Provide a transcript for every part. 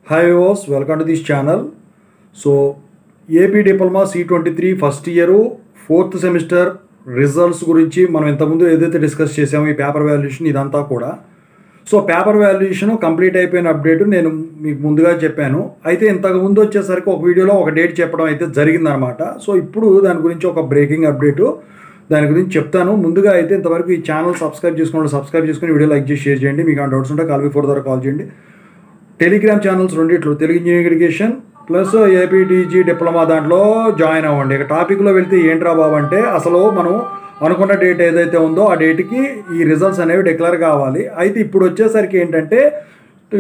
Hi viewers, welcome to this channel. So AP Diploma C23 first year 4th semester results గురించి మనం ఇంతకుముందు ఏదైతే discuss చేసామో ఈ పేపర్ వాల్యుయేషన్ ఇదంతా కూడా. సో పేపర్ వాల్యుయేషన్ కంప్లీట్ అయిపోయిన అప్డేట్ నేను మీకు ముందుగా చెప్పాను. అయితే ఇంతకుముందు వచ్చేసరికి ఒక వీడియోలో ఒక డేట్ చెప్పడం అయితే జరిగిందనమాట. సో ఇప్పుడు దాని గురించి ఒక బ్రేకింగ్ అప్డేటు దాని గురించి చెప్తాను. ముందుగా అయితే ఇంతవరకు ఈ ఛానల్ సబ్స్క్రైబ్ చేసుకుని వీడియో లైక్ చేసి షేర్ చేయండి. మీకు డౌట్స్ ఉంటే కాల్ బిఫోర్ ద్వారా కాల్ చేయండి. టెలిగ్రామ్ ఛానల్స్ రెండిట్లు Telugu engineering education plus APTG diploma దాంట్లో జాయిన్ అవ్వండి. ఇక టాపిక్లో వెళ్తే ఏంట్రా బాబు అంటే అసలు మనం అనుకున్న డేట్ ఏదైతే ఉందో ఆ డేట్కి ఈ రిజల్ట్స్ అనేవి డిక్లేర్ కావాలి. అయితే ఇప్పుడు వచ్చేసరికి ఏంటంటే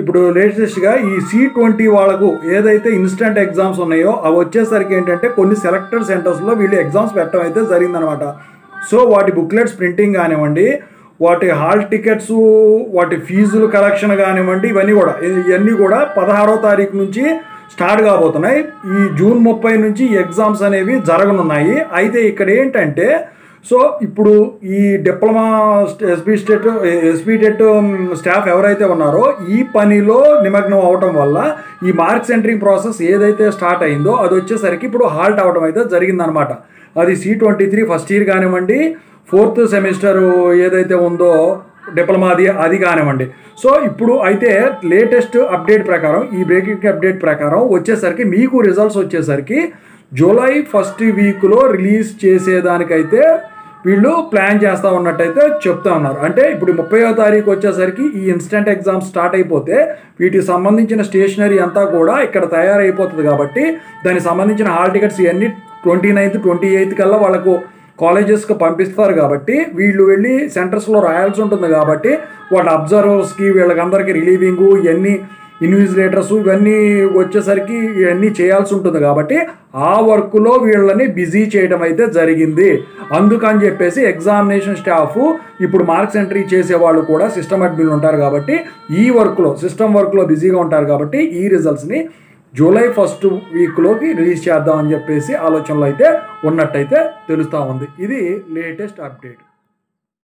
ఇప్పుడు లేటెస్ట్గా ఈ C20 వాళ్ళకు ఏదైతే ఇన్స్టెంట్ ఎగ్జామ్స్ ఉన్నాయో అవి వచ్చేసరికి ఏంటంటే కొన్ని సెలెక్టెడ్ సెంటర్స్లో వీళ్ళు ఎగ్జామ్స్ పెట్టడం అయితే జరిగిందనమాట. సో వాటి బుక్లెట్స్ ప్రింటింగ్ కానివ్వండి, వాటి హాల్ టికెట్స్, వాటి ఫీజులు కలెక్షన్ కానివ్వండి, ఇవన్నీ కూడా 16వ తారీఖు నుంచి స్టార్ట్ కాబోతున్నాయి. ఈ జూన్ 30 నుంచి ఎగ్జామ్స్ అనేవి జరగనున్నాయి. అయితే ఇక్కడ ఏంటంటే సో ఇప్పుడు ఈ డిప్లొమా ఎస్బీ టెట్ స్టాఫ్ ఎవరైతే ఉన్నారో ఈ పనిలో నిమగ్నం అవటం వల్ల ఈ మార్క్స్ ఎంట్రింగ్ ప్రాసెస్ ఏదైతే స్టార్ట్ అయిందో అది వచ్చేసరికి ఇప్పుడు హాల్ట్ అవ్వడం అయితే జరిగిందనమాట. అది C23 ఫస్ట్ ఇయర్ కానివ్వండి, 4th సెమిస్టర్ ఏదైతే ఉందో డిప్లొమాది అది కానివ్వండి. సో ఇప్పుడు అయితే లేటెస్ట్ అప్డేట్ ప్రకారం ఈ బ్రేకింగ్ అప్డేట్ ప్రకారం వచ్చేసరికి మీకు రిజల్ట్స్ వచ్చేసరికి జూలై ఫస్ట్ వీక్లో రిలీజ్ చేసేదానికైతే వీళ్ళు ప్లాన్ చేస్తూ ఉన్నట్టయితే చెప్తా ఉన్నారు. అంటే ఇప్పుడు 30వ తారీఖు వచ్చేసరికి ఈ ఇన్స్టెంట్ ఎగ్జామ్స్ స్టార్ట్ అయిపోతే వీటికి సంబంధించిన స్టేషనరీ అంతా కూడా ఇక్కడ తయారైపోతుంది కాబట్టి దానికి సంబంధించిన హాల్ టికెట్స్ ఇవన్నీ 29th 28th కల్లా వాళ్ళకు కాలేజెస్కి పంపిస్తారు కాబట్టి వీళ్ళు వెళ్ళి సెంటర్స్లో రాయాల్సి ఉంటుంది కాబట్టి వాళ్ళ అబ్జర్వర్స్కి వీళ్ళకందరికీ రిలీవింగు ఇవన్నీ ఇన్విజిలేటర్స్ ఇవన్నీ వచ్చేసరికి ఇవన్నీ చేయాల్సి ఉంటుంది కాబట్టి ఆ వర్క్లో వీళ్ళని బిజీ చేయడం అయితే జరిగింది. అందుకని చెప్పేసి ఎగ్జామినేషన్ స్టాఫ్ ఇప్పుడు మార్క్స్ ఎంట్రీ చేసేవాళ్ళు కూడా సిస్టమ్ అడ్మిన్లు ఉంటారు కాబట్టి ఈ వర్క్లో సిస్టమ్ వర్క్లో బిజీగా ఉంటారు కాబట్టి ఈ రిజల్ట్స్ని జూలై ఫస్ట్ వీక్లోకి రిలీజ్ చేద్దామని చెప్పేసి ఆలోచనలో అయితే ఉన్నట్టయితే తెలుస్తూ ఉంది. ఇది లేటెస్ట్ అప్డేట్.